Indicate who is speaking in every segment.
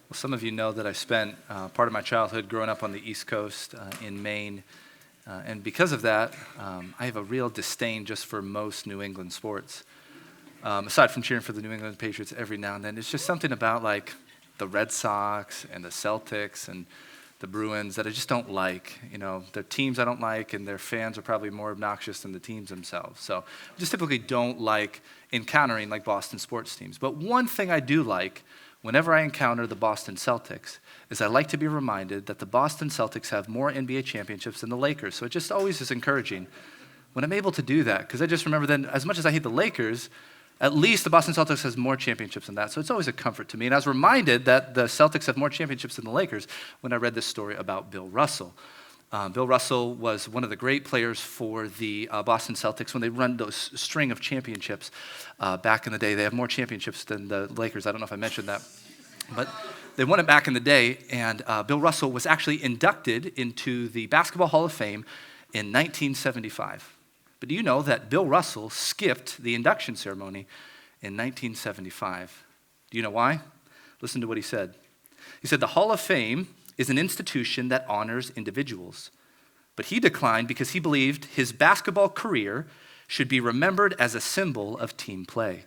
Speaker 1: Well, some of you know that I spent part of my childhood growing up on the East Coast in Maine. And because of that, I have a real disdain just for most New England sports. Aside from cheering for the New England Patriots every now and then, it's just something about like the Red Sox and the Celtics and the Bruins that I just don't like. You know, their teams I don't like, and their fans are probably more obnoxious than the teams themselves. So I just typically don't like encountering like Boston sports teams. But one thing I do like whenever I encounter the Boston Celtics is I like to be reminded that the Boston Celtics have more NBA championships than the Lakers. So it just always is encouraging when I'm able to do that, because I just remember then, as much as I hate the Lakers, at least the Boston Celtics has more championships than that. So it's always a comfort to me. And I was reminded that the Celtics have more championships than the Lakers when I read this story about Bill Russell. Bill Russell was one of the great players for the Boston Celtics when they run those string of championships back in the day. They have more championships than the Lakers. I don't know if I mentioned that. But they won it back in the day, and Bill Russell was actually inducted into the Basketball Hall of Fame in 1975. But do you know that Bill Russell skipped the induction ceremony in 1975? Do you know why? Listen to what he said. He said, "The Hall of Fame is an institution that honors individuals. But he declined because he believed his basketball career should be remembered as a symbol of team play."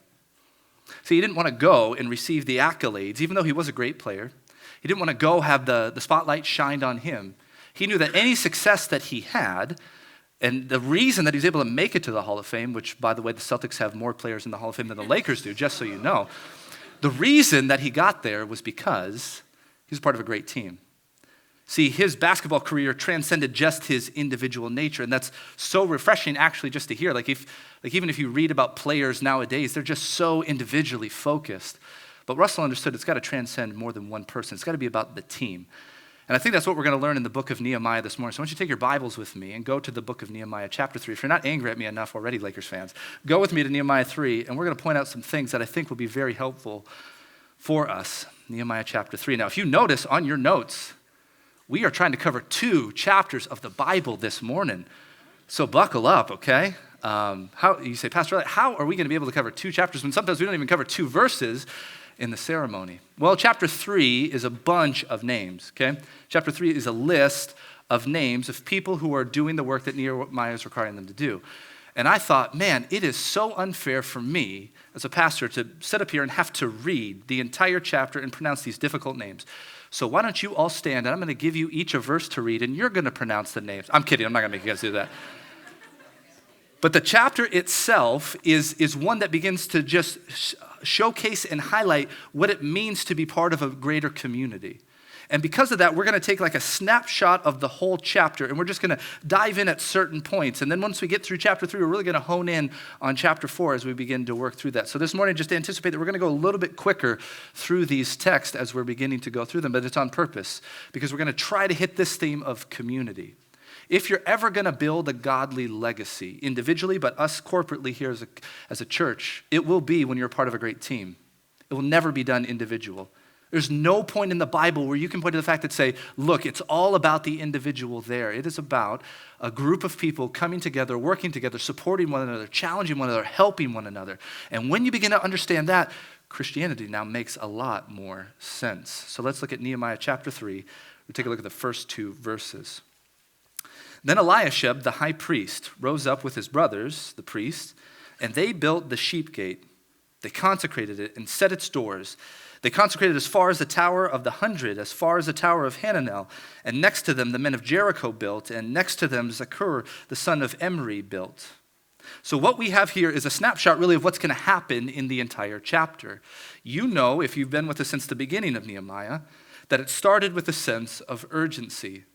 Speaker 1: See, he didn't want to go and receive the accolades, even though he was a great player. He didn't want to go have the spotlight shined on him. He knew that any success that he had, and the reason that he was able to make it to the Hall of Fame, which, by the way, the Celtics have more players in the Hall of Fame than the Lakers do, just so you know, the reason that he got there was because he was part of a great team. See, his basketball career transcended just his individual nature, and that's so refreshing actually just to hear. Even if you read about players nowadays, they're just so individually focused. But Russell understood it's got to transcend more than one person. It's got to be about the team. And I think that's what we're going to learn in the book of Nehemiah this morning. So I want you to take your Bibles with me and go to the book of Nehemiah, chapter 3. If you're not angry at me enough already, Lakers fans, go with me to Nehemiah 3, and we're going to point out some things that I think will be very helpful for us. Nehemiah chapter 3. Now, if you notice on your notes, we are trying to cover 2 chapters of the Bible this morning. So buckle up, okay? How you say, Pastor, how are we going to be able to cover 2 chapters when sometimes we don't even cover 2 verses in the ceremony? Well, chapter 3 is a bunch of names, okay? Chapter 3 is a list of names of people who are doing the work that Nehemiah is requiring them to do. And I thought, man, it is so unfair for me as a pastor to sit up here and have to read the entire chapter and pronounce these difficult names. So why don't you all stand, and I'm going to give you each a verse to read, and you're going to pronounce the names. I'm kidding. I'm not going to make you guys do that. But the chapter itself is one that begins to just showcase and highlight what it means to be part of a greater community. And because of that, we're going to take like a snapshot of the whole chapter, and we're just going to dive in at certain points. And then once we get through chapter 3, we're really going to hone in on chapter 4 as we begin to work through that. So this morning, just anticipate that we're going to go a little bit quicker through these texts as we're beginning to go through them, but it's on purpose because we're going to try to hit this theme of community. If you're ever going to build a godly legacy individually, but us corporately here as a church, it will be when you're a part of a great team. It will never be done individual. There's no point in the Bible where you can point to the fact that say, look, it's all about the individual there. It is about a group of people coming together, working together, supporting one another, challenging one another, helping one another. And when you begin to understand that, Christianity now makes a lot more sense. So let's look at Nehemiah chapter 3. We'll take a look at the first 2 verses. Then Eliashib, the high priest, rose up with his brothers, the priests, and they built the sheep gate. They consecrated it and set its doors. They consecrated as far as the Tower of the 100, as far as the Tower of Hananel. And next to them, the men of Jericho built, and next to them, Zakur, the son of Emri, built. So what we have here is a snapshot really of what's going to happen in the entire chapter. You know, if you've been with us since the beginning of Nehemiah, that it started with a sense of urgency.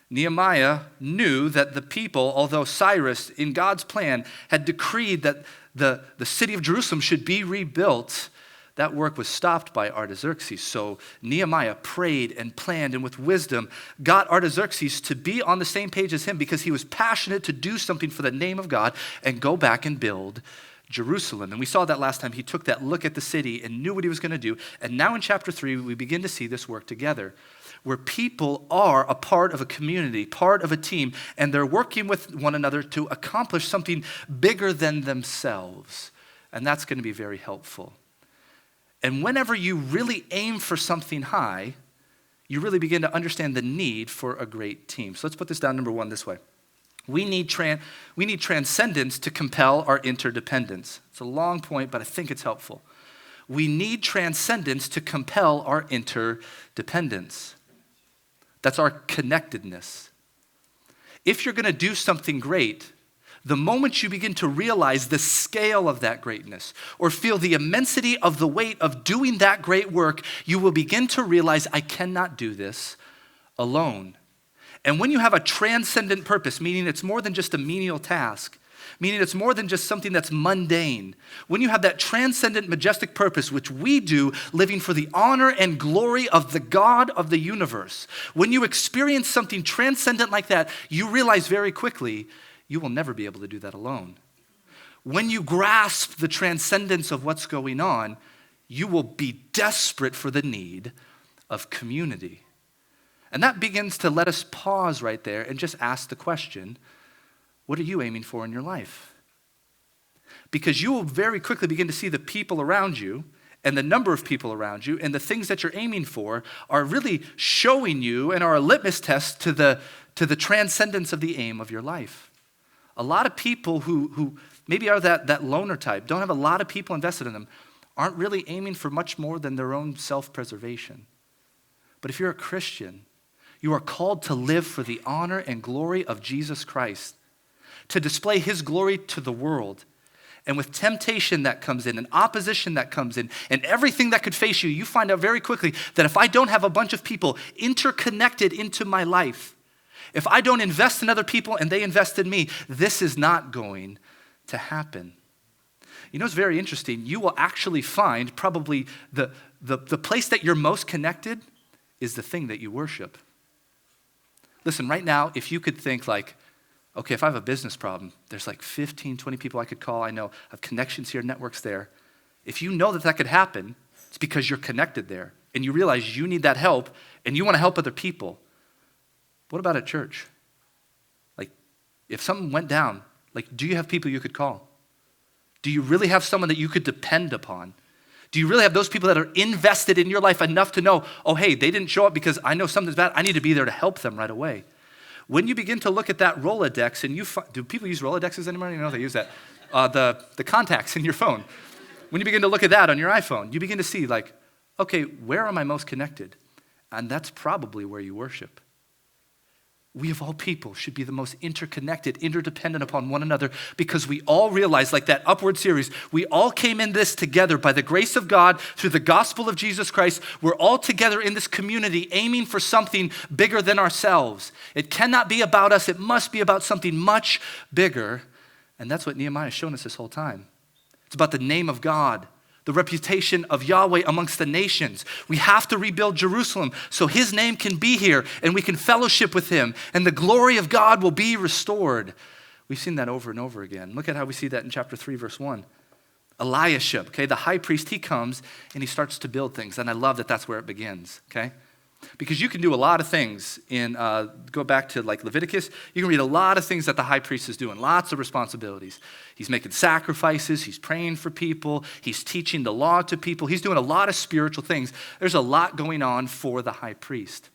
Speaker 1: Nehemiah knew that the people, although Cyrus, in God's plan, had decreed that the city of Jerusalem should be rebuilt, that work was stopped by Artaxerxes. So Nehemiah prayed and planned and with wisdom got Artaxerxes to be on the same page as him because he was passionate to do something for the name of God and go back and build Jerusalem. And we saw that last time. He took that look at the city and knew what he was going to do. And now in chapter 3, we begin to see this work together, where people are a part of a community, part of a team, and they're working with one another to accomplish something bigger than themselves. And that's going to be very helpful. And whenever you really aim for something high, you really begin to understand the need for a great team. So let's put this down, number one, this way. We need transcendence to compel our interdependence. It's a long point, but I think it's helpful. We need transcendence to compel our interdependence. That's our connectedness. If you're going to do something great, the moment you begin to realize the scale of that greatness or feel the immensity of the weight of doing that great work, you will begin to realize, I cannot do this alone. And when you have a transcendent purpose, meaning it's more than just a menial task, meaning it's more than just something that's mundane, when you have that transcendent, majestic purpose, which we do, living for the honor and glory of the God of the universe, when you experience something transcendent like that, you realize very quickly you will never be able to do that alone. When you grasp the transcendence of what's going on, you will be desperate for the need of community. And that begins to let us pause right there and just ask the question, what are you aiming for in your life? Because you will very quickly begin to see the people around you and the number of people around you and the things that you're aiming for are really showing you and are a litmus test to the transcendence of the aim of your life. A lot of people who maybe are that loner type, don't have a lot of people invested in them, aren't really aiming for much more than their own self-preservation. But if you're a Christian, you are called to live for the honor and glory of Jesus Christ, to display his glory to the world. And with temptation that comes in and opposition that comes in and everything that could face you, you find out very quickly that if I don't have a bunch of people interconnected into my life, if I don't invest in other people and they invest in me, this is not going to happen. You know, it's very interesting. You will actually find probably the place that you're most connected is the thing that you worship. Listen, right now, if you could think like, okay, if I have a business problem, there's like 15, 20 people I could call. I know I have connections here, networks there. If you know that could happen, it's because you're connected there and you realize you need that help and you want to help other people. What about at church? Like, if something went down, like, do you have people you could call? Do you really have someone that you could depend upon? Do you really have those people that are invested in your life enough to know, oh, hey, they didn't show up because I know something's bad. I need to be there to help them right away. When you begin to look at that Rolodex, and do people use Rolodexes anymore? I don't know if they use that. The contacts in your phone. When you begin to look at that on your iPhone, you begin to see like, okay, where am I most connected? And that's probably where you worship. We of all people should be the most interconnected, interdependent upon one another because we all realize, like that Upward series, we all came in this together by the grace of God through the gospel of Jesus Christ. We're all together in this community aiming for something bigger than ourselves. It cannot be about us. It must be about something much bigger. And that's what Nehemiah has shown us this whole time. It's about the name of God, the reputation of Yahweh amongst the nations. We have to rebuild Jerusalem so his name can be here and we can fellowship with him and the glory of God will be restored. We've seen that over and over again. Look at how we see that in chapter 3, verse 1. Eliashib, okay, the high priest, he comes and he starts to build things. And I love that that's where it begins, okay? Because you can do a lot of things go back to like Leviticus, you can read a lot of things that the high priest is doing, lots of responsibilities. He's making sacrifices, he's praying for people, he's teaching the law to people, he's doing a lot of spiritual things. There's a lot going on for the high priest.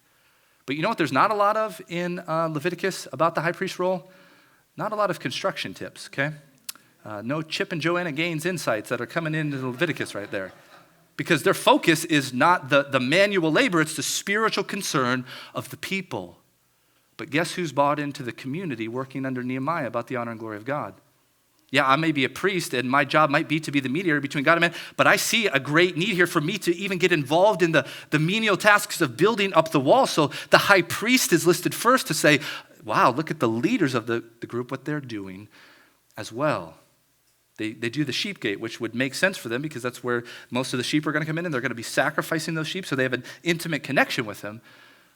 Speaker 1: But you know what there's not a lot of in Leviticus about the high priest role? Not a lot of construction tips, okay? No Chip and Joanna Gaines insights that are coming into Leviticus right there. Because their focus is not the manual labor, it's the spiritual concern of the people. But guess who's bought into the community working under Nehemiah about the honor and glory of God? Yeah, I may be a priest and my job might be to be the mediator between God and man, but I see a great need here for me to even get involved in the menial tasks of building up the wall. So the high priest is listed first to say, wow, look at the leaders of the group, what they're doing as well. They do the sheep gate, which would make sense for them because that's where most of the sheep are going to come in and they're going to be sacrificing those sheep, so they have an intimate connection with him.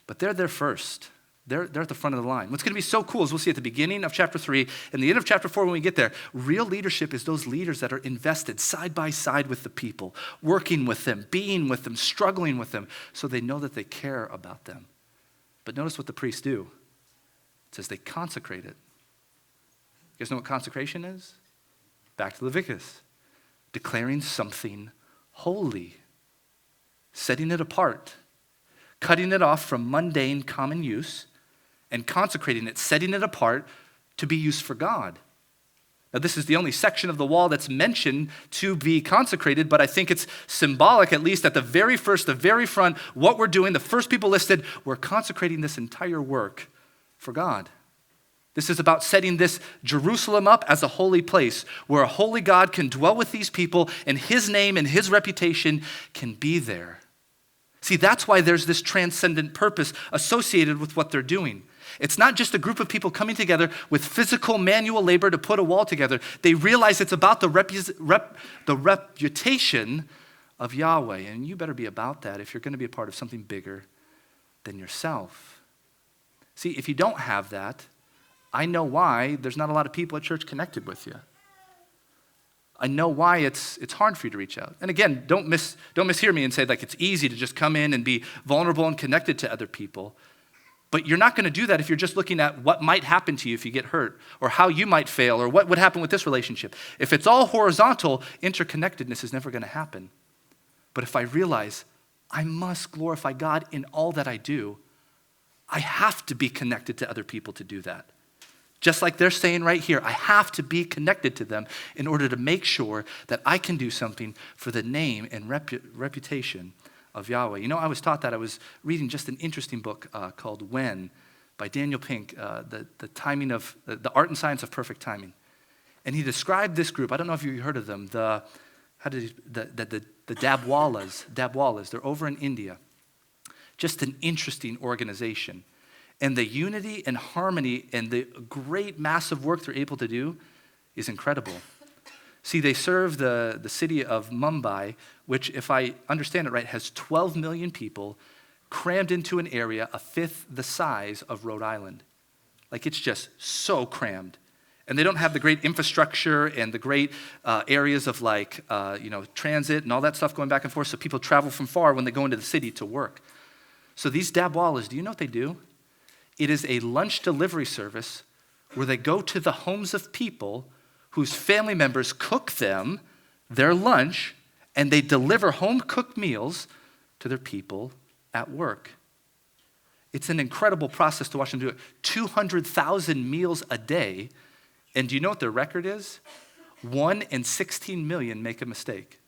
Speaker 1: But they're there first. They're at the front of the line. What's going to be so cool is we'll see at the beginning of chapter 3 and the end of chapter 4 when we get there, real leadership is those leaders that are invested side by side with the people, working with them, being with them, struggling with them, so they know that they care about them. But notice what the priests do. It says they consecrate it. You guys know what consecration is? Back to Leviticus, declaring something holy. setting it apart, cutting it off from mundane common use, and consecrating it, setting it apart to be used for God. Now, this is the only section of the wall that's mentioned to be consecrated, but I think it's symbolic, at least at the very first, the very front, what we're doing, the first people listed, we're consecrating this entire work for God. This is about setting this Jerusalem up as a holy place where a holy God can dwell with these people and his name and his reputation can be there. See, that's why there's this transcendent purpose associated with what they're doing. It's not just a group of people coming together with physical manual labor to put a wall together. They realize it's about the reputation of Yahweh. And you better be about that if you're going to be a part of something bigger than yourself. See, if you don't have that, I know why there's not a lot of people at church connected with you. I know why it's hard for you to reach out. And again, don't mishear me and say like it's easy to just come in and be vulnerable and connected to other people. But you're not going to do that if you're just looking at what might happen to you if you get hurt, or how you might fail, or what would happen with this relationship. If it's all horizontal, interconnectedness is never going to happen. But if I realize I must glorify God in all that I do, I have to be connected to other people to do that. Just like they're saying right here, I have to be connected to them in order to make sure that I can do something for the name and reputation of Yahweh. You know, I was taught that. I was reading just an interesting book called When by Daniel Pink, the timing of, the art and science of perfect timing. And he described this group. I don't know if you heard of them, the Dabwalas. They're over in India. Just an interesting organization. And the unity and harmony and the great massive work they're able to do is incredible. See, they serve the city of Mumbai, which, if I understand it right, has 12 million people crammed into an area a fifth the size of Rhode Island. Like, it's just so crammed. And they don't have the great infrastructure and the great areas of transit and all that stuff going back and forth, so people travel from far when they go into the city to work. So these Dabwalas, do you know what they do? It is a lunch delivery service where they go to the homes of people whose family members cook them their lunch, and they deliver home-cooked meals to their people at work. It's an incredible process to watch them do it. 200,000 meals a day, and do you know what their record is? 1 in 16 million make a mistake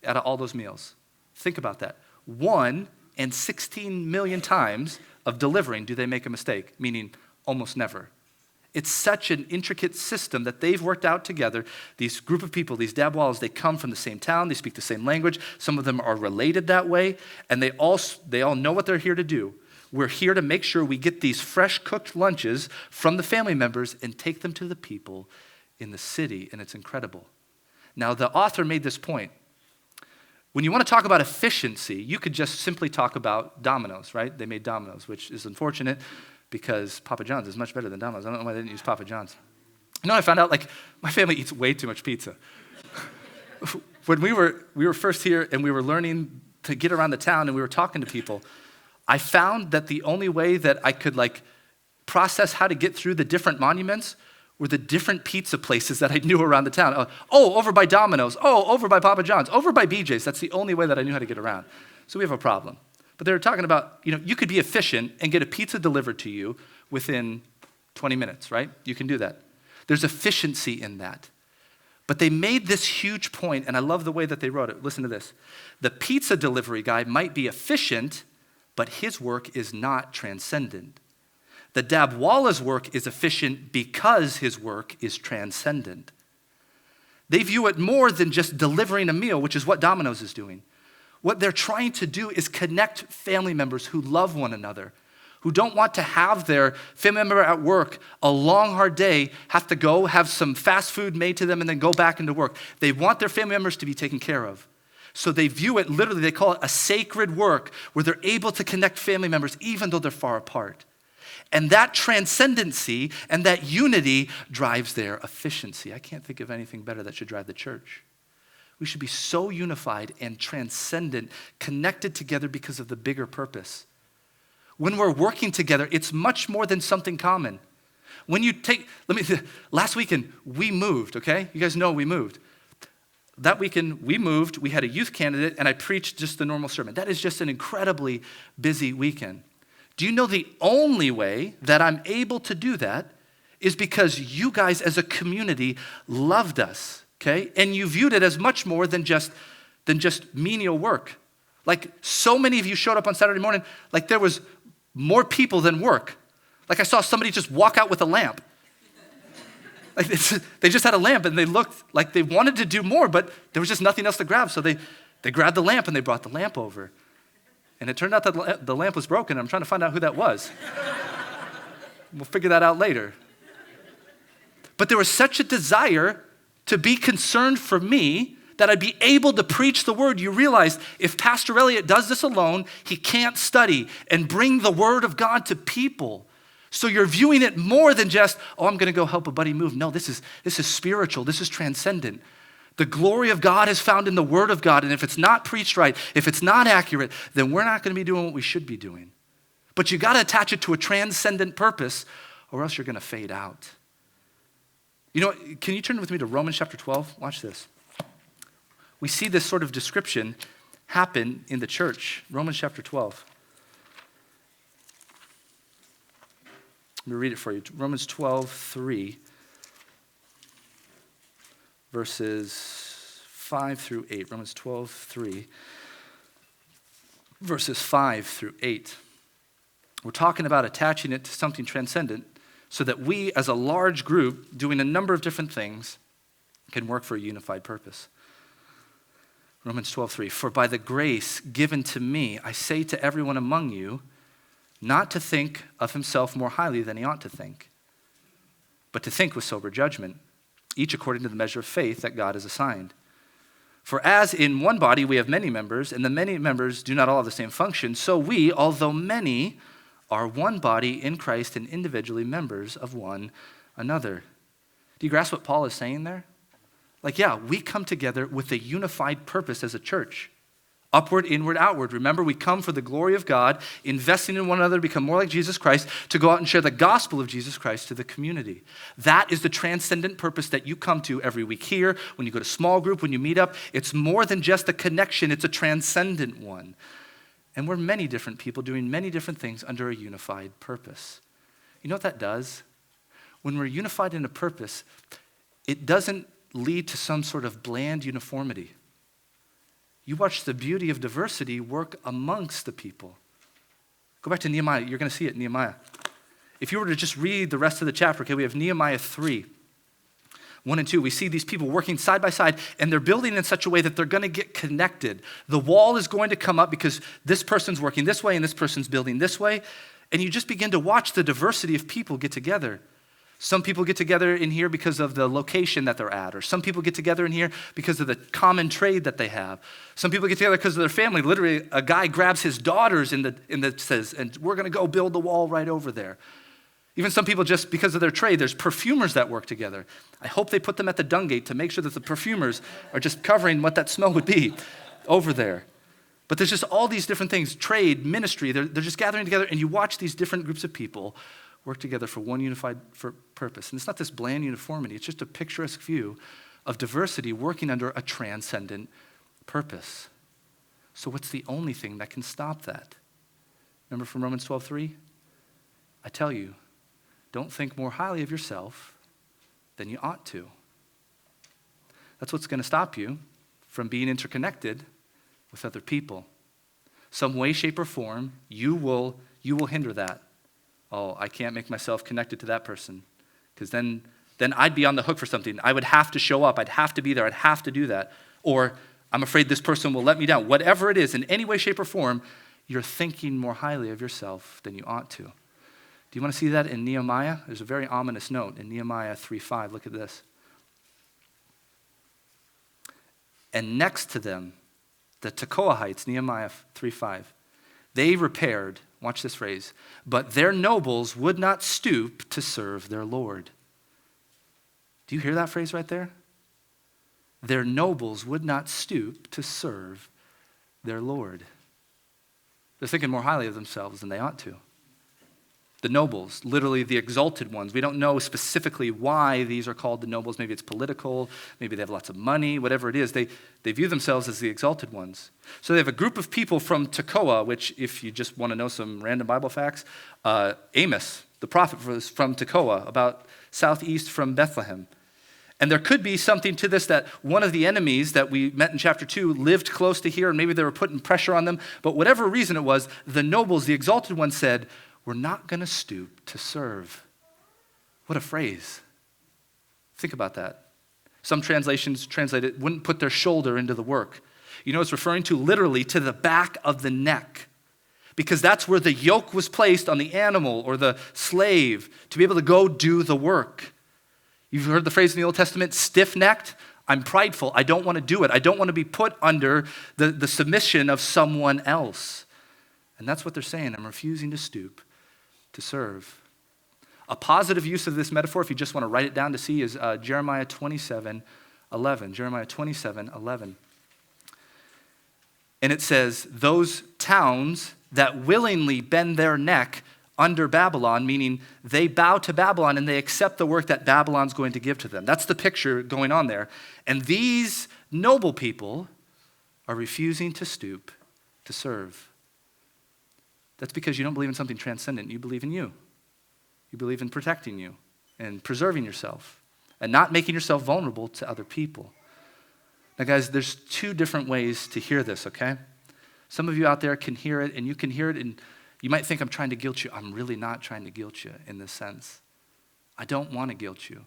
Speaker 1: out of all those meals. Think about that. 1 in 16 million times of delivering do they make a mistake, meaning almost never. It's such an intricate system that they've worked out together. These group of people, these Dabwalas, they come from the same town, they speak the same language, some of them are related that way, and they all know what they're here to do. We're here to make sure we get these fresh cooked lunches from the family members and take them to the people in the city, and it's incredible. Now, the author made this point. When you want to talk about efficiency, you could just simply talk about Domino's, right? They made Domino's, which is unfortunate because Papa John's is much better than Domino's. I don't know why they didn't use Papa John's. You know, I found out, my family eats way too much pizza. When we were first here and we were learning to get around the town and we were talking to people, I found that the only way that I could, process how to get through the different monuments were the different pizza places that I knew around the town. Over by Domino's. Over by Papa John's. Over by BJ's. That's the only way that I knew how to get around. So we have a problem. But they were talking about, you could be efficient and get a pizza delivered to you within 20 minutes, right? You can do that. There's efficiency in that. But they made this huge point, and I love the way that they wrote it. Listen to this. The pizza delivery guy might be efficient, but his work is not transcendent. The Dabwala's work is efficient because his work is transcendent. They view it more than just delivering a meal, which is what Domino's is doing. What they're trying to do is connect family members who love one another, who don't want to have their family member at work, a long, hard day, have to go have some fast food made to them and then go back into work. They want their family members to be taken care of. So they view it, literally, they call it a sacred work where they're able to connect family members even though they're far apart. And that transcendency and that unity drives their efficiency. I can't think of anything better that should drive the church. We should be so unified and transcendent, connected together because of the bigger purpose. When we're working together, it's much more than something common. Last weekend, we moved, okay? You guys know we moved. that weekend we moved, we had a youth candidate, and I preached just the normal sermon. That is just an incredibly busy weekend. Do you know the only way that I'm able to do that is because you guys as a community loved us, okay? And you viewed it as much more than just menial work. Like so many of you showed up on Saturday morning, like there was more people than work. Like I saw somebody just walk out with a lamp. Like they just had a lamp and they looked like they wanted to do more, but there was just nothing else to grab. So they grabbed the lamp and they brought the lamp over. And it turned out that the lamp was broken. I'm trying to find out who that was. We'll figure that out later. But there was such a desire to be concerned for me that I'd be able to preach the word. You realize if Pastor Elliott does this alone, he can't study and bring the word of God to people. So you're viewing it more than just, oh, I'm going to go help a buddy move. No, this is spiritual. This is transcendent. The glory of God is found in the word of God. And if it's not preached right, if it's not accurate, then we're not going to be doing what we should be doing. But you got to attach it to a transcendent purpose or else you're going to fade out. You know, can you turn with me to Romans chapter 12? Watch this. We see this sort of description happen in the church. Romans chapter 12. Let me read it for you. Romans 12:3, verses 5 through 8. Romans 12:3, verses 5 through 8. We're talking about attaching it to something transcendent so that we, as a large group, doing a number of different things, can work for a unified purpose. Romans 12:3, for by the grace given to me, I say to everyone among you, not to think of himself more highly than he ought to think, but to think with sober judgment, each according to the measure of faith that God has assigned. For as in one body we have many members, and the many members do not all have the same function, so we, although many, are one body in Christ and individually members of one another. Do you grasp what Paul is saying there? Like, yeah, we come together with a unified purpose as a church. Upward, inward, outward. Remember, we come for the glory of God, investing in one another to become more like Jesus Christ, to go out and share the gospel of Jesus Christ to the community. That is the transcendent purpose that you come to every week here, when you go to small group, when you meet up. It's more than just a connection, it's a transcendent one. And we're many different people doing many different things under a unified purpose. You know what that does? When we're unified in a purpose, it doesn't lead to some sort of bland uniformity. You watch the beauty of diversity work amongst the people. Go back to Nehemiah. You're going to see it in Nehemiah. If you were to just read the rest of the chapter, okay, we have Nehemiah 3, 1 and 2. We see these people working side by side, and they're building in such a way that they're going to get connected. The wall is going to come up because this person's working this way and this person's building this way, and you just begin to watch the diversity of people get together. Some people get together in here because of the location that they're at, or some people get together in here because of the common trade that they have. Some people get together because of their family. Literally, a guy grabs his daughters and says, and we're going to go build the wall right over there. Even some people just because of their trade. There's perfumers that work together. I hope they put them at the dung gate to make sure that the perfumers are just covering what that smell would be over there. But there's just all these different things, trade, ministry. They're just gathering together, and you watch these different groups of people work together for one unified purpose. And it's not this bland uniformity. It's just a picturesque view of diversity working under a transcendent purpose. So what's the only thing that can stop that? Remember from Romans 12:3? I tell you, don't think more highly of yourself than you ought to. That's what's going to stop you from being interconnected with other people. Some way, shape, or form, you will hinder that. Oh, I can't make myself connected to that person because then I'd be on the hook for something. I would have to show up. I'd have to be there. I'd have to do that. Or I'm afraid this person will let me down. Whatever it is, in any way, shape, or form, you're thinking more highly of yourself than you ought to. Do you want to see that in Nehemiah? There's a very ominous note in Nehemiah 3:5. Look at this. And next to them, the Tekoahites, Nehemiah 3:5, they repaired, watch this phrase, but their nobles would not stoop to serve their Lord. Do you hear that phrase right there? Their nobles would not stoop to serve their Lord. They're thinking more highly of themselves than they ought to. The nobles, literally the exalted ones. We don't know specifically why these are called the nobles. Maybe it's political, maybe they have lots of money, whatever it is. They view themselves as the exalted ones. So they have a group of people from Tekoa, which if you just want to know some random Bible facts, Amos, the prophet, was from Tekoa, about southeast from Bethlehem. And there could be something to this that one of the enemies that we met in chapter 2 lived close to here, and maybe they were putting pressure on them. But whatever reason it was, the nobles, the exalted ones said, we're not going to stoop to serve. What a phrase. Think about that. Some translations translate it, wouldn't put their shoulder into the work. You know, it's referring to literally to the back of the neck, because that's where the yoke was placed on the animal or the slave to be able to go do the work. You've heard the phrase in the Old Testament, stiff-necked. I'm prideful. I don't want to do it. I don't want to be put under the submission of someone else. And that's what they're saying. I'm refusing to stoop to serve. A positive use of this metaphor, if you just want to write it down to see, is Jeremiah 27:11. Jeremiah 27:11. And it says, those towns that willingly bend their neck under Babylon, meaning they bow to Babylon and they accept the work that Babylon's going to give to them. That's the picture going on there. And these noble people are refusing to stoop to serve. That's because you don't believe in something transcendent. You believe in you. You believe in protecting you and preserving yourself and not making yourself vulnerable to other people. Now, guys, there's two different ways to hear this, okay? Some of you out there can hear it, and you can hear it, and you might think I'm trying to guilt you. I'm really not trying to guilt you in this sense. I don't want to guilt you.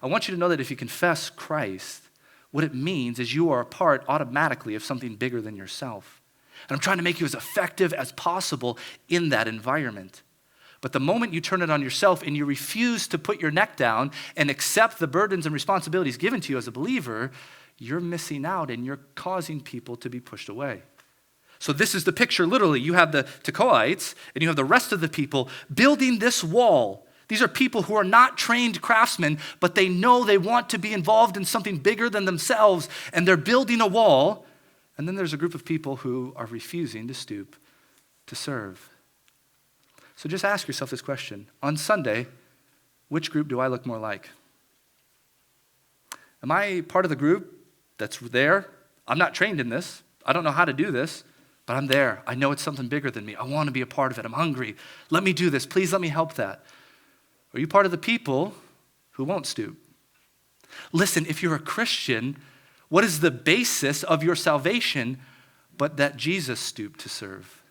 Speaker 1: I want you to know that if you confess Christ, what it means is you are a part automatically of something bigger than yourself. And I'm trying to make you as effective as possible in that environment. But the moment you turn it on yourself and you refuse to put your neck down and accept the burdens and responsibilities given to you as a believer, you're missing out and you're causing people to be pushed away. So this is the picture, literally. You have the Tekoites and you have the rest of the people building this wall. These are people who are not trained craftsmen, but they know they want to be involved in something bigger than themselves, and they're building a wall. And then there's a group of people who are refusing to stoop to serve. So just ask yourself this question. On Sunday, which group do I look more like? Am I part of the group that's there? I'm not trained in this. I don't know how to do this, but I'm there. I know it's something bigger than me. I want to be a part of it. I'm hungry. Let me do this. Please let me help that. Are you part of the people who won't stoop? Listen, if you're a Christian, what is the basis of your salvation but that Jesus stooped to serve?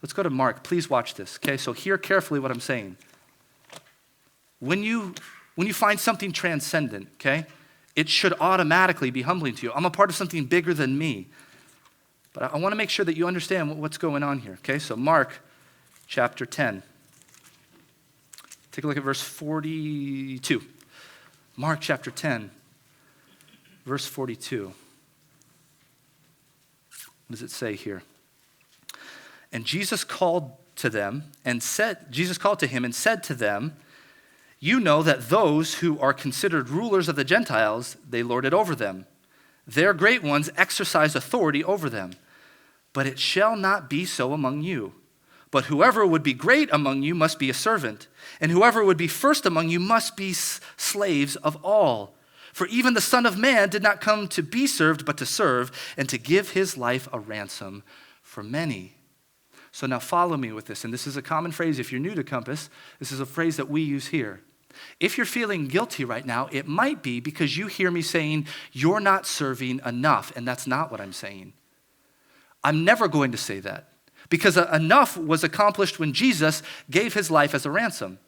Speaker 1: Let's go to Mark. Please watch this, okay? So hear carefully what I'm saying. When you find something transcendent, okay, it should automatically be humbling to you. I'm a part of something bigger than me. But I want to make sure that you understand what's going on here, okay? So Mark chapter 10. Take a look at verse 42. Mark chapter 10. Verse 42. What does it say here? And Jesus called to him and said to them, you know that those who are considered rulers of the Gentiles, they lord it over them. Their great ones exercise authority over them. But it shall not be so among you. But whoever would be great among you must be a servant, and whoever would be first among you must be slaves of all. For even the Son of Man did not come to be served, but to serve, and to give his life a ransom for many. So now follow me with this, and this is a common phrase. If you're new to Compass, this is a phrase that we use here. If you're feeling guilty right now, it might be because you hear me saying, you're not serving enough, and that's not what I'm saying. I'm never going to say that, because enough was accomplished when Jesus gave his life as a ransom.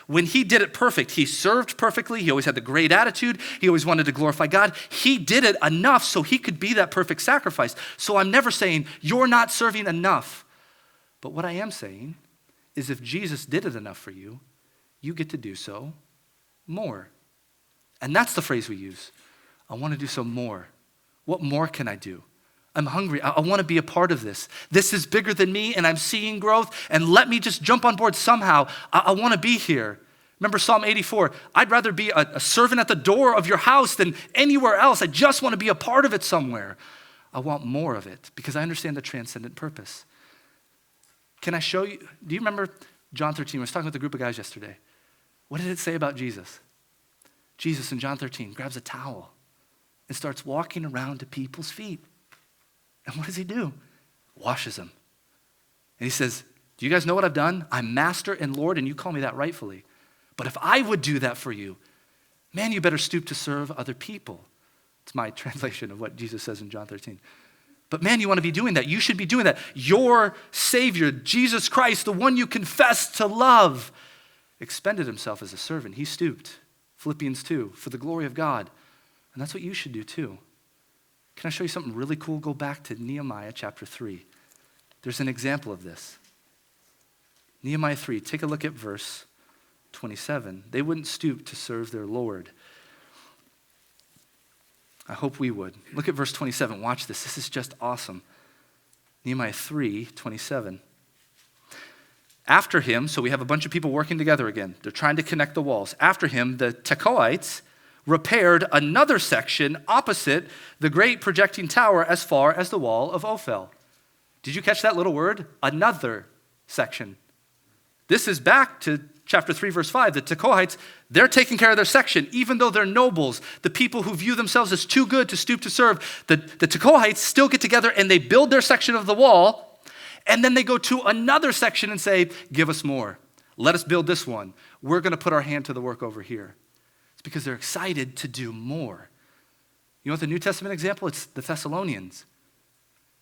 Speaker 1: When he did it perfect, he served perfectly. He always had the great attitude. He always wanted to glorify God. He did it enough so he could be that perfect sacrifice. So I'm never saying, you're not serving enough. But what I am saying is if Jesus did it enough for you, you get to do so more. And that's the phrase we use. I want to do so more. What more can I do? I'm hungry. I want to be a part of this. This is bigger than me, and I'm seeing growth, and let me just jump on board somehow. I want to be here. Remember Psalm 84, I'd rather be a servant at the door of your house than anywhere else. I just want to be a part of it somewhere. I want more of it because I understand the transcendent purpose. Can I show you? Do you remember John 13, I was talking with a group of guys yesterday. What did it say about Jesus? Jesus in John 13 grabs a towel and starts walking around to people's feet. And what does he do? Washes them. And he says, do you guys know what I've done? I'm master and Lord, and you call me that rightfully. But if I would do that for you, man, you better stoop to serve other people. It's my translation of what Jesus says in John 13. But man, you want to be doing that. You should be doing that. Your Savior, Jesus Christ, the one you confess to love, expended himself as a servant. He stooped. Philippians 2, for the glory of God. And that's what you should do too. Can I show you something really cool? Go back to Nehemiah chapter 3. There's an example of this. Nehemiah 3, take a look at verse 27. They wouldn't stoop to serve their Lord. I hope we would. Look at verse 27. Watch this. This is just awesome. Nehemiah 3, 27. After him, so we have a bunch of people working together again. They're trying to connect the walls. After him, the Tekoites repaired another section opposite the great projecting tower as far as the wall of Ophel. Did you catch that little word? Another section. This is back to chapter 3, verse 5. The Tekoites, they're taking care of their section, even though they're nobles, the people who view themselves as too good to stoop to serve. The Tekoites still get together and they build their section of the wall, and then they go to another section and say, give us more. Let us build this one. We're going to put our hand to the work over here. It's because they're excited to do more. You know what the New Testament example? It's the Thessalonians.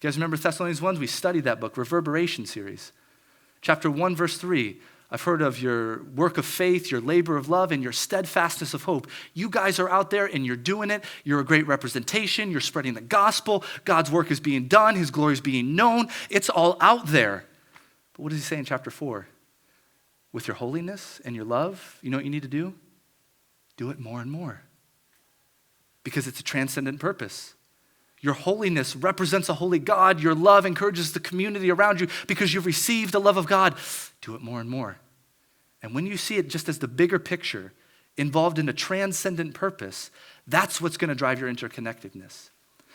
Speaker 1: You guys remember Thessalonians 1? We studied that book, Reverberation series. Chapter 1, verse 3. I've heard of your work of faith, your labor of love, and your steadfastness of hope. You guys are out there and you're doing it. You're a great representation. You're spreading the gospel. God's work is being done. His glory is being known. It's all out there. But what does he say in chapter 4? With your holiness and your love, you know what you need to do? Do it more and more. Because it's a transcendent purpose. Your holiness represents a holy God. Your love encourages the community around you because you've received the love of God. Do it more and more. And when you see it just as the bigger picture involved in a transcendent purpose, that's what's going to drive your interconnectedness.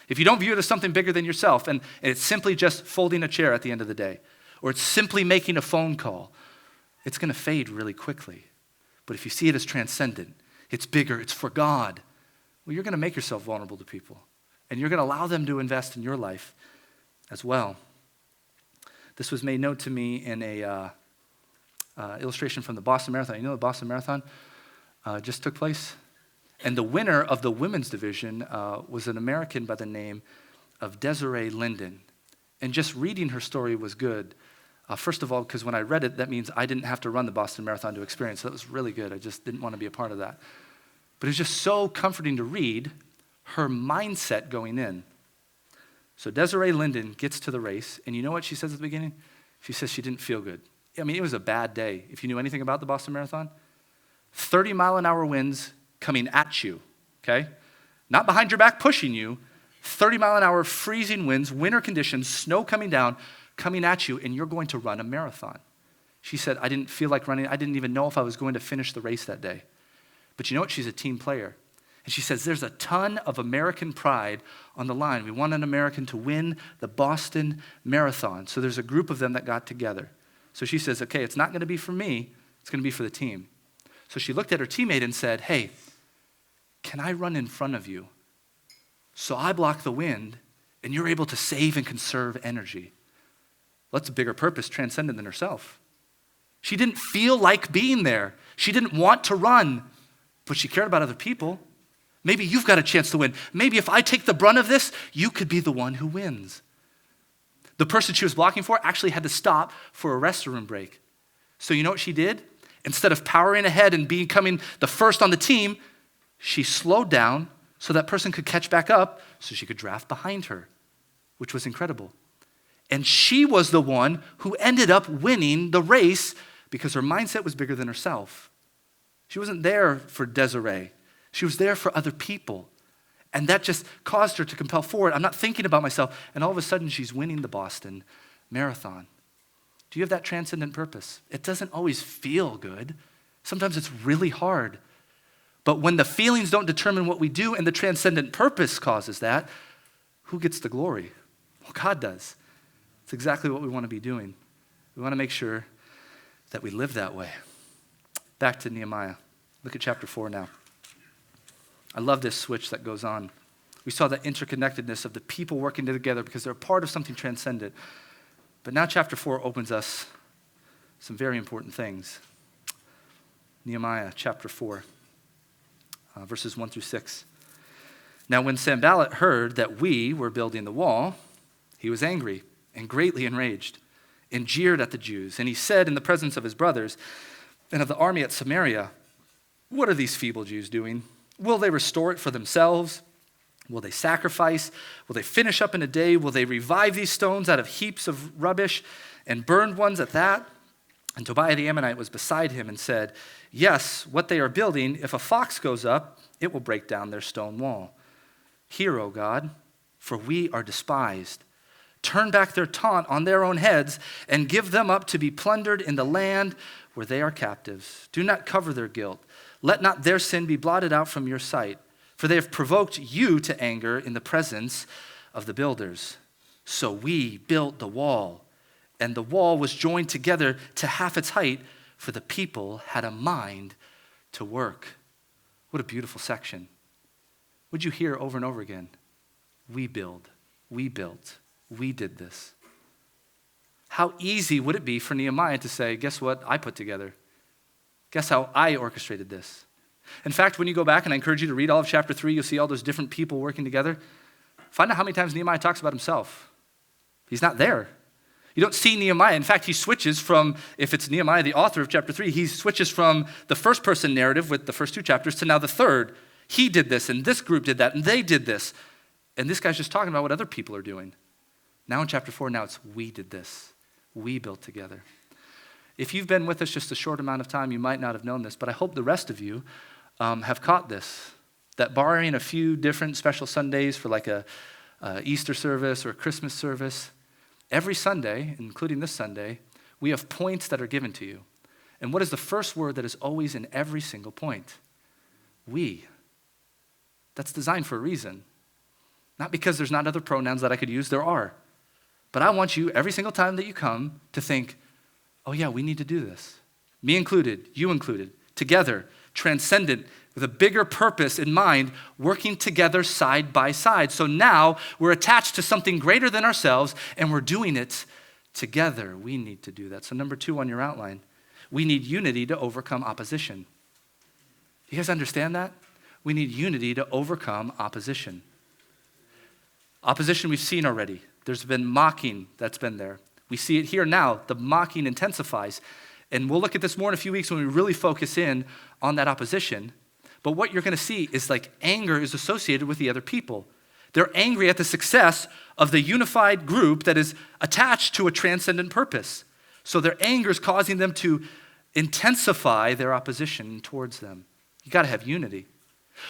Speaker 1: If you don't view it as something bigger than yourself, and it's simply just folding a chair at the end of the day, or it's simply making a phone call, it's going to fade really quickly. But if you see it as transcendent, it's bigger, it's for God, well, you're going to make yourself vulnerable to people. And you're going to allow them to invest in your life as well. This was made known to me in a illustration from the Boston Marathon. You know the Boston Marathon just took place? And the winner of the women's division was an American by the name of Desiree Linden. And just reading her story was good. First of all, because when I read it, that means I didn't have to run the Boston Marathon to experience. So that was really good. I just didn't want to be a part of that. But it was just so comforting to read her mindset going in. So Desiree Linden gets to the race, and you know what she says at the beginning? She says she didn't feel good. I mean, it was a bad day. If you knew anything about the Boston Marathon, 30-mile-an-hour winds coming at you, okay? Not behind your back pushing you, 30-mile-an-hour freezing winds, winter conditions, snow coming down, coming at you, and you're going to run a marathon. She said, I didn't feel like running. I didn't even know if I was going to finish the race that day. But you know what? She's a team player. And she says, there's a ton of American pride on the line. We want an American to win the Boston Marathon. So there's a group of them that got together. So she says, okay, it's not going to be for me. It's going to be for the team. So she looked at her teammate and said, hey, can I run in front of you? So I block the wind, and you're able to save and conserve energy. Well, that's a bigger purpose, transcendent than herself. She didn't feel like being there. She didn't want to run, but she cared about other people. Maybe you've got a chance to win. Maybe if I take the brunt of this, you could be the one who wins. The person she was blocking for actually had to stop for a restroom break. So you know what she did? Instead of powering ahead and becoming the first on the team, she slowed down so that person could catch back up so she could draft behind her, which was incredible. And she was the one who ended up winning the race because her mindset was bigger than herself. She wasn't there for Desiree. She was there for other people. And that just caused her to compel forward. I'm not thinking about myself. And all of a sudden, she's winning the Boston Marathon. Do you have that transcendent purpose? It doesn't always feel good. Sometimes it's really hard. But when the feelings don't determine what we do and the transcendent purpose causes that, who gets the glory? Well, God does. It's exactly what we want to be doing. We want to make sure that we live that way. Back to Nehemiah. Look at chapter 4 now. I love this switch that goes on. We saw the interconnectedness of the people working together because they're a part of something transcendent. But now chapter 4 opens us some very important things. Nehemiah chapter 4, verses 1 through 6. Now when Sanballat heard that we were building the wall, he was angry and greatly enraged and jeered at the Jews. And he said in the presence of his brothers and of the army at Samaria, "What are these feeble Jews doing? Will they restore it for themselves? Will they sacrifice? Will they finish up in a day? Will they revive these stones out of heaps of rubbish and burned ones at that?" And Tobiah the Ammonite was beside him and said, "Yes, what they are building, if a fox goes up, it will break down their stone wall. Hear, O God, for we are despised. Turn back their taunt on their own heads and give them up to be plundered in the land where they are captives. Do not cover their guilt. Let not their sin be blotted out from your sight, for they have provoked you to anger in the presence of the builders. So we built the wall, and the wall was joined together to half its height, for the people had a mind to work." What a beautiful section. Would you hear over and over again? We build, we built, we did this. How easy would it be for Nehemiah to say, guess what I put together? Guess how I orchestrated this? In fact, when you go back, and I encourage you to read all of chapter 3, you'll see all those different people working together. Find out how many times Nehemiah talks about himself. He's not there. You don't see Nehemiah. In fact, he switches from, if it's Nehemiah, the author of chapter 3, he switches from the first person narrative with the first 2 chapters to now the third. He did this, and this group did that, and they did this. And this guy's just talking about what other people are doing. Now in chapter 4, now it's we did this. We built together. If you've been with us just a short amount of time, you might not have known this, but I hope the rest of you have caught this, that barring a few different special Sundays for like a Easter service or a Christmas service, every Sunday, including this Sunday, we have points that are given to you. And what is the first word that is always in every single point? We. That's designed for a reason. Not because there's not other pronouns that I could use, there are. But I want you, every single time that you come, to think, oh yeah, we need to do this. Me included, you included, together, transcendent, with a bigger purpose in mind, working together side by side. So now we're attached to something greater than ourselves, and we're doing it together. We need to do that. So number 2 on your outline, we need unity to overcome opposition. You guys understand that? We need unity to overcome opposition. Opposition we've seen already. There's been mocking that's been there. We see it here now. The mocking intensifies. And we'll look at this more in a few weeks when we really focus in on that opposition. But what you're going to see is like anger is associated with the other people. They're angry at the success of the unified group that is attached to a transcendent purpose. So their anger is causing them to intensify their opposition towards them. You got to have unity.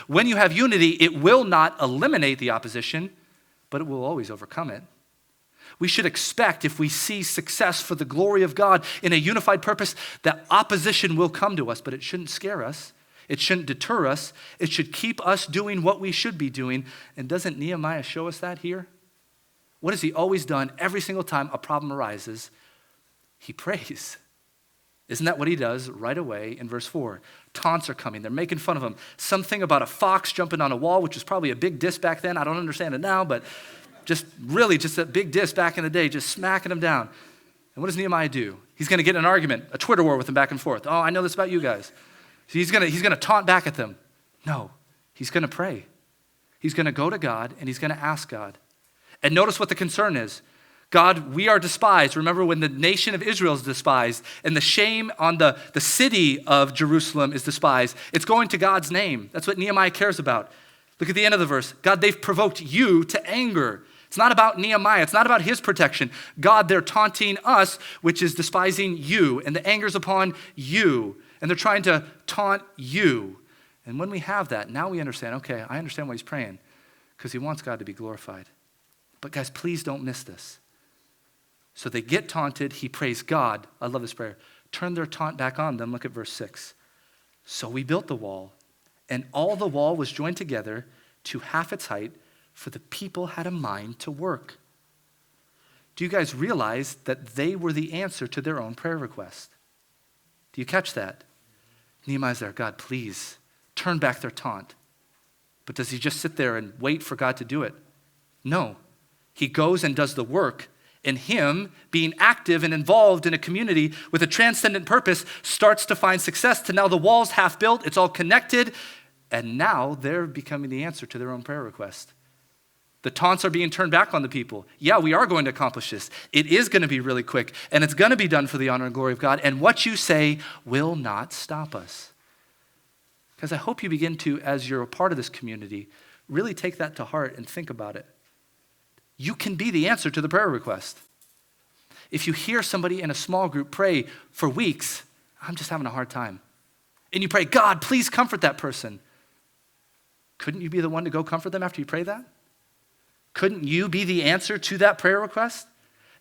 Speaker 1: When you have unity, it will not eliminate the opposition, but it will always overcome it. We should expect, if we see success for the glory of God in a unified purpose, that opposition will come to us, but it shouldn't scare us. It shouldn't deter us. It should keep us doing what we should be doing. And doesn't Nehemiah show us that here? What has he always done every single time a problem arises? He prays. Isn't that what he does right away in verse 4? Taunts are coming. They're making fun of him. Something about a fox jumping on a wall, which was probably a big diss back then. I don't understand it now, but just a big diss back in the day, just smacking him down. And what does Nehemiah do? He's going to get in an argument, a Twitter war with them back and forth. Oh, I know this about you guys. So he's going to taunt back at them. No, he's going to pray. He's going to go to God, and he's going to ask God. And notice what the concern is. God, we are despised. Remember when the nation of Israel is despised and the shame on the city of Jerusalem is despised. It's going to God's name. That's what Nehemiah cares about. Look at the end of the verse. God, they've provoked you to anger. It's not about Nehemiah. It's not about his protection. God, they're taunting us, which is despising you. And the anger's upon you. And they're trying to taunt you. And when we have that, now we understand, okay, I understand why he's praying. Because he wants God to be glorified. But guys, please don't miss this. So they get taunted. He prays God. I love this prayer. Turn their taunt back on them. Look at verse 6. So we built the wall, and all the wall was joined together to half its height, for the people had a mind to work. Do you guys realize that they were the answer to their own prayer request? Do you catch that? Nehemiah's there, God, please turn back their taunt. But does he just sit there and wait for God to do it? No. He goes and does the work. And him being active and involved in a community with a transcendent purpose starts to find success to now the wall's half built, it's all connected, and now they're becoming the answer to their own prayer request. The taunts are being turned back on the people. Yeah, we are going to accomplish this. It is going to be really quick, and it's going to be done for the honor and glory of God, and what you say will not stop us. Because I hope you begin to, as you're a part of this community, really take that to heart and think about it. You can be the answer to the prayer request. If you hear somebody in a small group pray for weeks, I'm just having a hard time, and you pray, God, please comfort that person. Couldn't you be the one to go comfort them after you pray that? Couldn't you be the answer to that prayer request?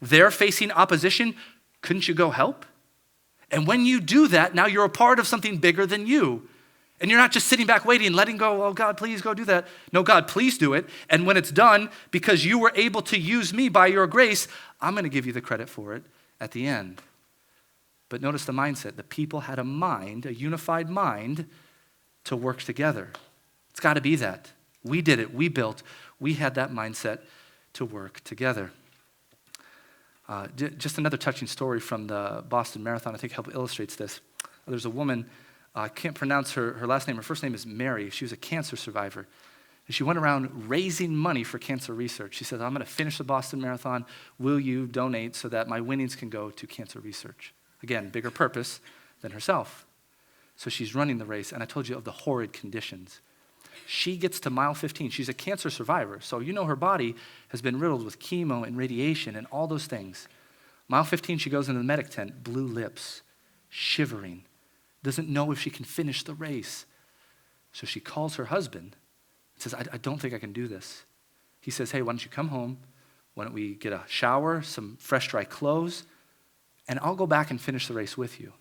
Speaker 1: They're facing opposition. Couldn't you go help? And when you do that, now you're a part of something bigger than you. And you're not just sitting back waiting, letting go, oh God, please go do that. No, God, please do it. And when it's done, because you were able to use me by your grace, I'm going to give you the credit for it at the end. But notice the mindset. The people had a mind, a unified mind, to work together. It's got to be that. We did it. We built. We had that mindset to work together. Just another touching story from the Boston Marathon, I think illustrates this. There's a woman, I can't pronounce her last name. Her first name is Mary. She was a cancer survivor. And she went around raising money for cancer research. She said, I'm going to finish the Boston Marathon. Will you donate so that my winnings can go to cancer research? Again, bigger purpose than herself. So she's running the race, and I told you of the horrid conditions. She gets to mile 15. She's a cancer survivor, so you know her body has been riddled with chemo and radiation and all those things. Mile 15, she goes into the medic tent, blue lips, shivering, doesn't know if she can finish the race. So she calls her husband and says, I don't think I can do this. He says, hey, why don't you come home? Why don't we get a shower, some fresh, dry clothes, and I'll go back and finish the race with you.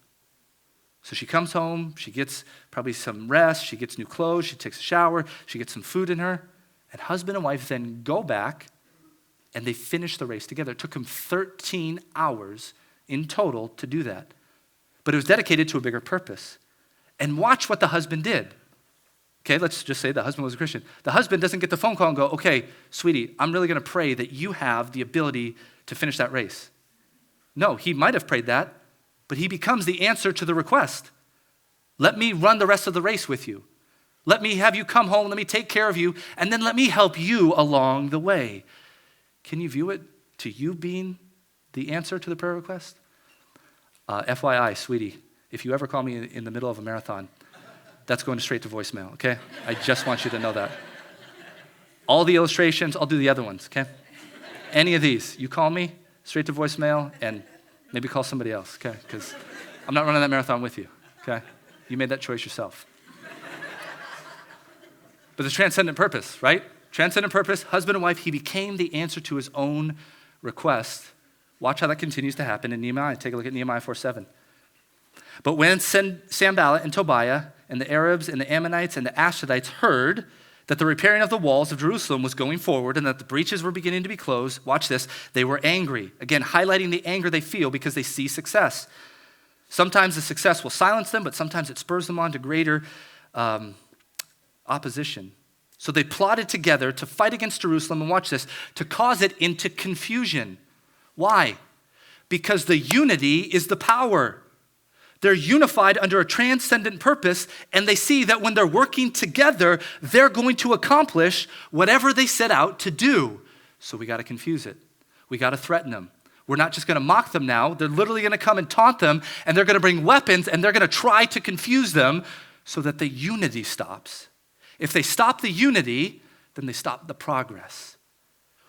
Speaker 1: So she comes home, she gets probably some rest, she gets new clothes, she takes a shower, she gets some food in her, and husband and wife then go back and they finish the race together. It took them 13 hours in total to do that. But it was dedicated to a bigger purpose. And watch what the husband did. Okay, let's just say the husband was a Christian. The husband doesn't get the phone call and go, okay, sweetie, I'm really going to pray that you have the ability to finish that race. No, he might have prayed that, but he becomes the answer to the request. Let me run the rest of the race with you. Let me have you come home, let me take care of you, and then let me help you along the way. Can you view it to you being the answer to the prayer request? FYI, sweetie, if you ever call me in the middle of a marathon, that's going straight to voicemail, okay? I just want you to know that. All the illustrations, I'll do the other ones, okay? Any of these, you call me, straight to voicemail, and maybe call somebody else, okay? Because I'm not running that marathon with you, okay? You made that choice yourself. But the transcendent purpose, right? Transcendent purpose, husband and wife, he became the answer to his own request. Watch how that continues to happen in Nehemiah. Take a look at Nehemiah 4:7. But when Sanballat and Tobiah and the Arabs and the Ammonites and the Ashdodites heard that the repairing of the walls of Jerusalem was going forward and that the breaches were beginning to be closed, watch this, they were angry. Again, highlighting the anger they feel because they see success. Sometimes the success will silence them, but sometimes it spurs them on to greater opposition. So they plotted together to fight against Jerusalem, and watch this, to cause it into confusion. Why? Because the unity is the power. They're unified under a transcendent purpose, and they see that when they're working together, they're going to accomplish whatever they set out to do. So we got to confuse it. We got to threaten them. We're not just going to mock them now. They're literally going to come and taunt them, and they're going to bring weapons, and they're going to try to confuse them so that the unity stops. If they stop the unity, then they stop the progress.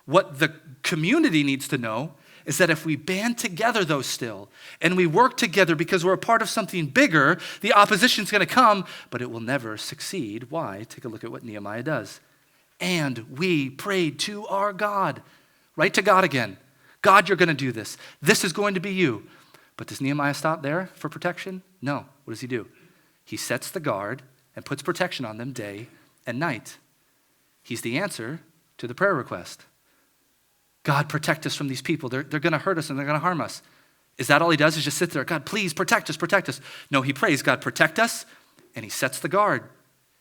Speaker 1: What the community needs to know is that if we band together though still, and we work together because we're a part of something bigger, the opposition's going to come, but it will never succeed. Why? Take a look at what Nehemiah does. And we prayed to our God. Right to God again. God, you're going to do this. This is going to be you. But does Nehemiah stop there for protection? No. What does he do? He sets the guard and puts protection on them day and night. He's the answer to the prayer request. God, protect us from these people. They're going to hurt us and they're going to harm us. Is that all he does is just sit there? God, please protect us, protect us. No, he prays, God, protect us, and he sets the guard.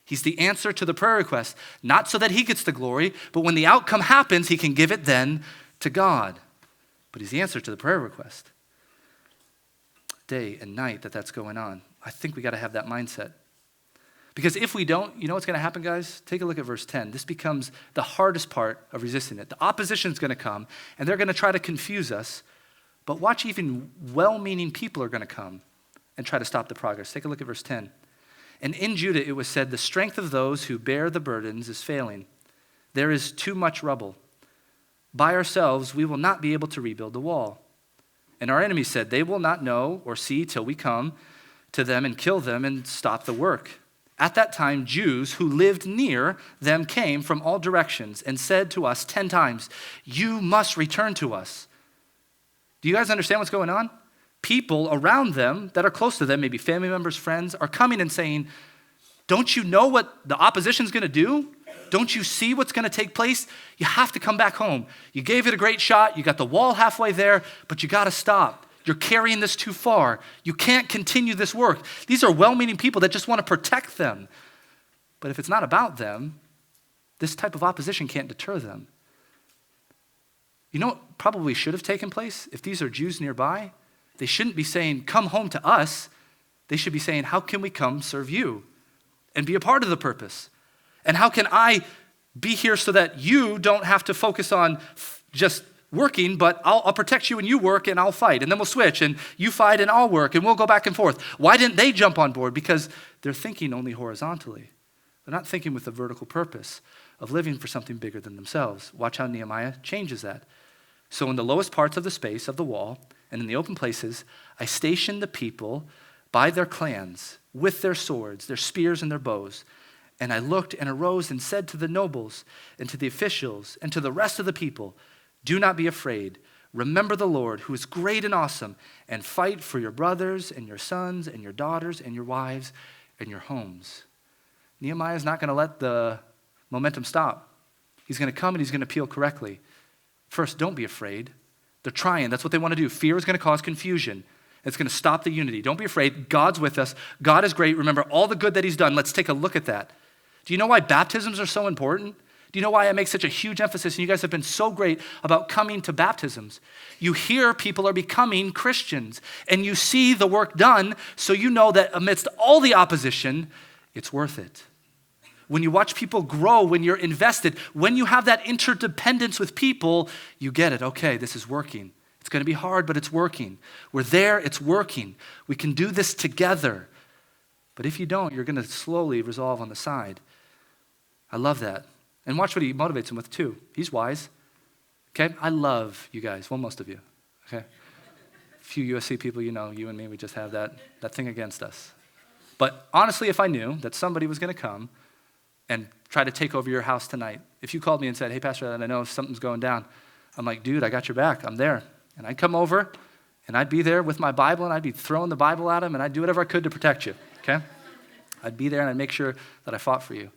Speaker 1: He's the answer to the prayer request, not so that he gets the glory, but when the outcome happens, he can give it then to God. But he's the answer to the prayer request. Day and night that's going on. I think we got to have that mindset. Because if we don't, you know what's going to happen, guys? Take a look at verse 10. This becomes the hardest part of resisting it. The opposition is going to come, and they're going to try to confuse us. But watch, even well-meaning people are going to come and try to stop the progress. Take a look at verse 10. And in Judah it was said, the strength of those who bear the burdens is failing. There is too much rubble. By ourselves we will not be able to rebuild the wall. And our enemies said, they will not know or see till we come to them and kill them and stop the work. At that time, Jews who lived near them came from all directions and said to us 10 times, you must return to us. Do you guys understand what's going on? People around them that are close to them, maybe family members, friends, are coming and saying, don't you know what the opposition's going to do? Don't you see what's going to take place? You have to come back home. You gave it a great shot. You got the wall halfway there, but you got to stop. You're carrying this too far. You can't continue this work. These are well-meaning people that just want to protect them. But if it's not about them, this type of opposition can't deter them. You know what probably should have taken place? If these are Jews nearby, they shouldn't be saying, come home to us. They should be saying, how can we come serve you and be a part of the purpose? And how can I be here so that you don't have to focus on just working, but I'll protect you and you work and I'll fight. And then we'll switch and you fight and I'll work and we'll go back and forth. Why didn't they jump on board? Because they're thinking only horizontally. They're not thinking with the vertical purpose of living for something bigger than themselves. Watch how Nehemiah changes that. So in the lowest parts of the space of the wall and in the open places, I stationed the people by their clans with their swords, their spears and their bows. And I looked and arose and said to the nobles and to the officials and to the rest of the people, do not be afraid. Remember the Lord, who is great and awesome, and fight for your brothers and your sons and your daughters and your wives and your homes. Nehemiah is not going to let the momentum stop. He's going to come and he's going to appeal correctly. First, don't be afraid. They're trying. That's what they want to do. Fear is going to cause confusion. It's going to stop the unity. Don't be afraid. God's with us. God is great. Remember all the good that he's done. Let's take a look at that. Do you know why baptisms are so important? Do you know why I make such a huge emphasis? And you guys have been so great about coming to baptisms. You hear people are becoming Christians, and you see the work done, so you know that amidst all the opposition, it's worth it. When you watch people grow, when you're invested, when you have that interdependence with people, you get it. Okay, this is working. It's going to be hard, but it's working. We're there, it's working. We can do this together. But if you don't, you're going to slowly resolve on the side. I love that. And watch what he motivates him with too. He's wise. Okay? I love you guys. Well, most of you. Okay? A few USC people, you know, you and me, we just have that thing against us. But honestly, if I knew that somebody was going to come and try to take over your house tonight, if you called me and said, hey, Pastor, I know something's going down, I'm like, dude, I got your back. I'm there. And I'd come over, and I'd be there with my Bible, and I'd be throwing the Bible at him, and I'd do whatever I could to protect you. Okay? I'd be there, and I'd make sure that I fought for you.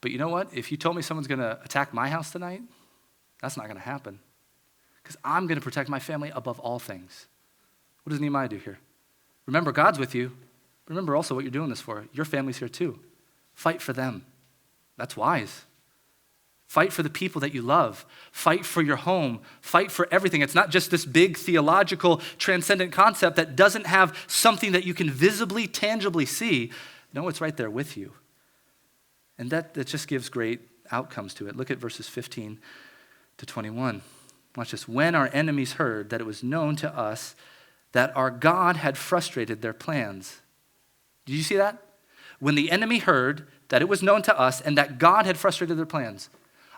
Speaker 1: But you know what? If you told me someone's going to attack my house tonight, that's not going to happen. Because I'm going to protect my family above all things. What does Nehemiah do here? Remember, God's with you. Remember also what you're doing this for. Your family's here too. Fight for them. That's wise. Fight for the people that you love. Fight for your home. Fight for everything. It's not just this big theological, transcendent concept that doesn't have something that you can visibly, tangibly see. No, it's right there with you. And that just gives great outcomes to it. Look at verses 15 to 21. Watch this. When our enemies heard that it was known to us that our God had frustrated their plans. Did you see that? When the enemy heard that it was known to us and that God had frustrated their plans.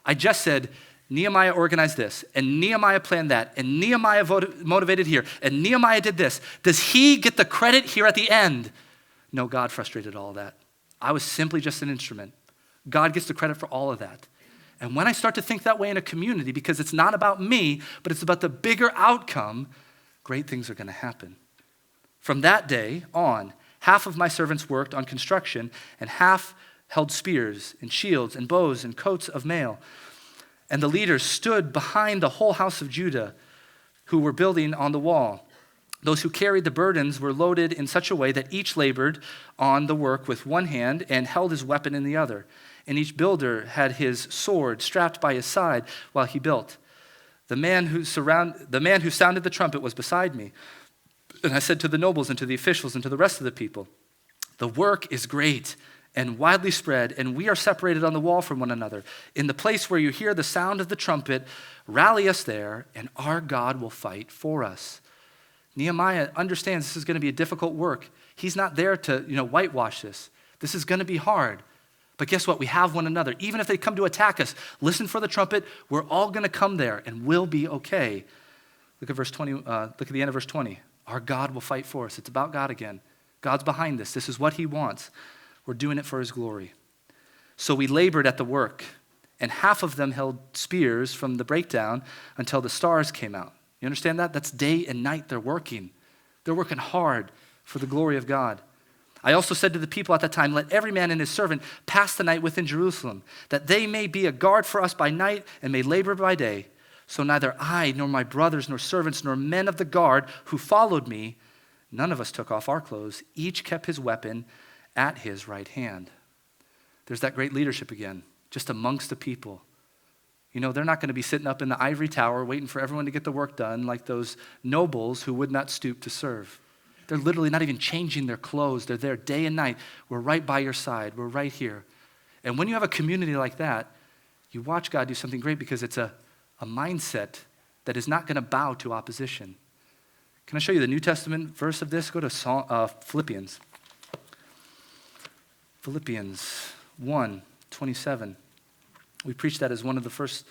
Speaker 1: I just said, Nehemiah organized this, and Nehemiah planned that, and Nehemiah motivated here, and Nehemiah did this. Does he get the credit here at the end? No, God frustrated all that. I was simply just an instrument. God gets the credit for all of that. And when I start to think that way in a community, because it's not about me, but it's about the bigger outcome, great things are going to happen. From that day on, half of my servants worked on construction, and half held spears and shields and bows and coats of mail. And the leaders stood behind the whole house of Judah who were building on the wall. Those who carried the burdens were loaded in such a way that each labored on the work with one hand and held his weapon in the other. And each builder had his sword strapped by his side while he built. The man who sounded the trumpet was beside me. And I said to the nobles and to the officials and to the rest of the people, the work is great and widely spread, and we are separated on the wall from one another. In the place where you hear the sound of the trumpet, rally us there, and our God will fight for us. Nehemiah understands this is going to be a difficult work. He's not there to, whitewash this. This is going to be hard. But guess what? We have one another. Even if they come to attack us, listen for the trumpet. We're all going to come there, and we'll be okay. Look at verse 20. Look at the end of verse 20. Our God will fight for us. It's about God again. God's behind this. This is what he wants. We're doing it for his glory. So we labored at the work, and half of them held spears from the breakdown until the stars came out. You understand that? That's day and night they're working. They're working hard for the glory of God. I also said to the people at that time, let every man and his servant pass the night within Jerusalem, that they may be a guard for us by night and may labor by day. So neither I nor my brothers nor servants nor men of the guard who followed me, none of us took off our clothes. Each kept his weapon at his right hand. There's that great leadership again, just amongst the people. They're not going to be sitting up in the ivory tower waiting for everyone to get the work done like those nobles who would not stoop to serve. They're literally not even changing their clothes. They're there day and night. We're right by your side. We're right here. And when you have a community like that, you watch God do something great because it's a mindset that is not going to bow to opposition. Can I show you the New Testament verse of this? Go to Philippians. Philippians 1:27. We preached that as one of the first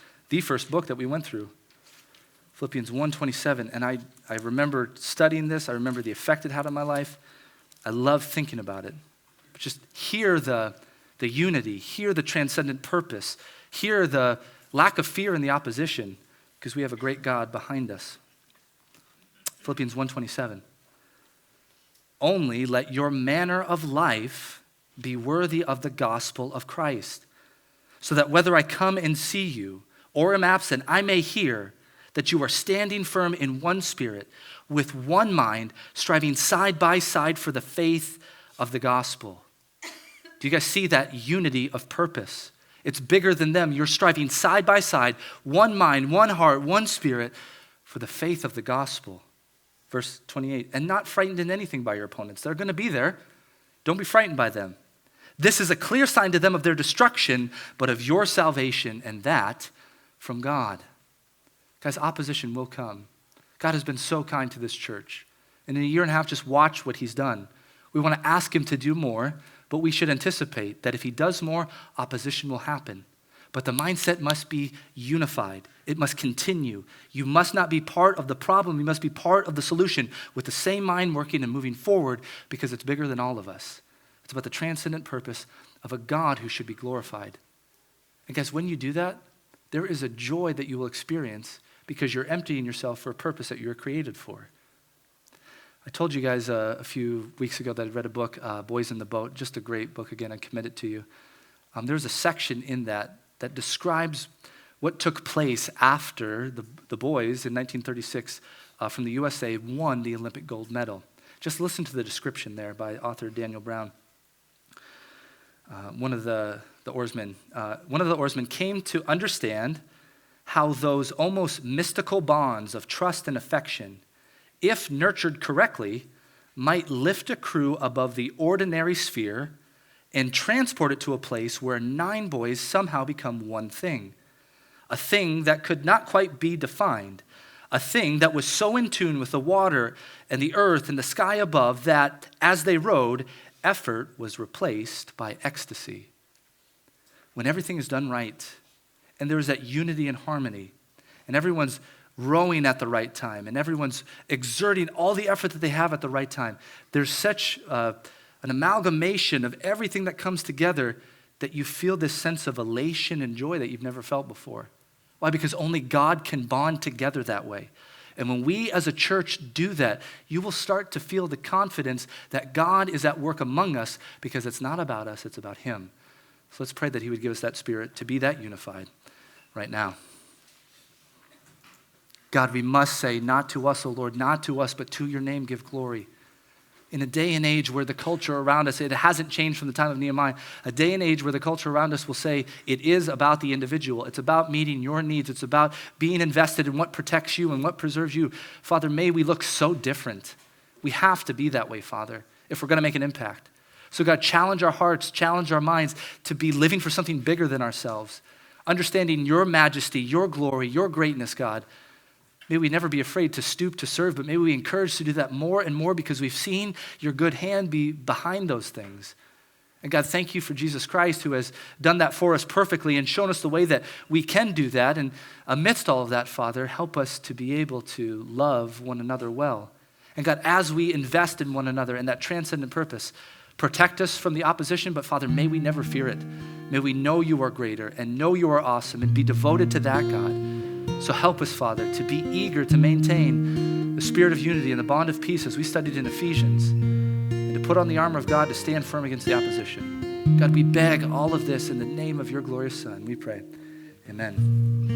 Speaker 1: book that we went through. Philippians 1:27. And I remember studying this. I remember the effect it had on my life. I love thinking about it. But just hear the unity, hear the transcendent purpose, hear the lack of fear in the opposition, because we have a great God behind us. Philippians 1:27. Only let your manner of life be worthy of the gospel of Christ, so that whether I come and see you or am absent, I may hear that you are standing firm in one spirit, with one mind, striving side by side for the faith of the gospel. Do you guys see that unity of purpose? It's bigger than them. You're striving side by side, one mind, one heart, one spirit, for the faith of the gospel. Verse 28, and not frightened in anything by your opponents. They're going to be there. Don't be frightened by them. This is a clear sign to them of their destruction, but of your salvation, and that from God. Guys, opposition will come. God has been so kind to this church. And in a year and a half, just watch what he's done. We want to ask him to do more, but we should anticipate that if he does more, opposition will happen. But the mindset must be unified. It must continue. You must not be part of the problem. You must be part of the solution with the same mind working and moving forward, because it's bigger than all of us. It's about the transcendent purpose of a God who should be glorified. And guys, when you do that, there is a joy that you will experience because you're emptying yourself for a purpose that you were created for. I told you guys a few weeks ago that I read a book, Boys in the Boat, just a great book. Again, I commend it to you. There's a section in that describes what took place after the boys in 1936 from the USA won the Olympic gold medal. Just listen to the description there by author Daniel Brown. One of the oarsmen came to understand how those almost mystical bonds of trust and affection, if nurtured correctly, might lift a crew above the ordinary sphere and transport it to a place where 9 boys somehow become one thing, a thing that could not quite be defined, a thing that was so in tune with the water and the earth and the sky above that, as they rowed, effort was replaced by ecstasy. When everything is done right, and there's that unity and harmony, and everyone's rowing at the right time, and everyone's exerting all the effort that they have at the right time, there's such an amalgamation of everything that comes together that you feel this sense of elation and joy that you've never felt before. Why? Because only God can bond together that way. And when we as a church do that, you will start to feel the confidence that God is at work among us, because it's not about us, it's about him. So let's pray that he would give us that spirit to be that unified right now. God, we must say, not to us, O Lord, not to us, but to your name give glory. In a day and age where the culture around us, it hasn't changed from the time of Nehemiah, a day and age where the culture around us will say it is about the individual. It's about meeting your needs. It's about being invested in what protects you and what preserves you. Father, may we look so different. We have to be that way, Father, if we're going to make an impact. So God, challenge our hearts, challenge our minds to be living for something bigger than ourselves, understanding your majesty, your glory, your greatness, God. May we never be afraid to stoop to serve, but may we encourage to do that more and more because we've seen your good hand be behind those things. And God, thank you for Jesus Christ who has done that for us perfectly and shown us the way that we can do that. And amidst all of that, Father, help us to be able to love one another well. And God, as we invest in one another in that transcendent purpose, protect us from the opposition, but Father, may we never fear it. May we know you are greater and know you are awesome and be devoted to that, God. So help us, Father, to be eager to maintain the spirit of unity and the bond of peace as we studied in Ephesians, and to put on the armor of God to stand firm against the opposition. God, we beg all of this in the name of your glorious Son. We pray. Amen.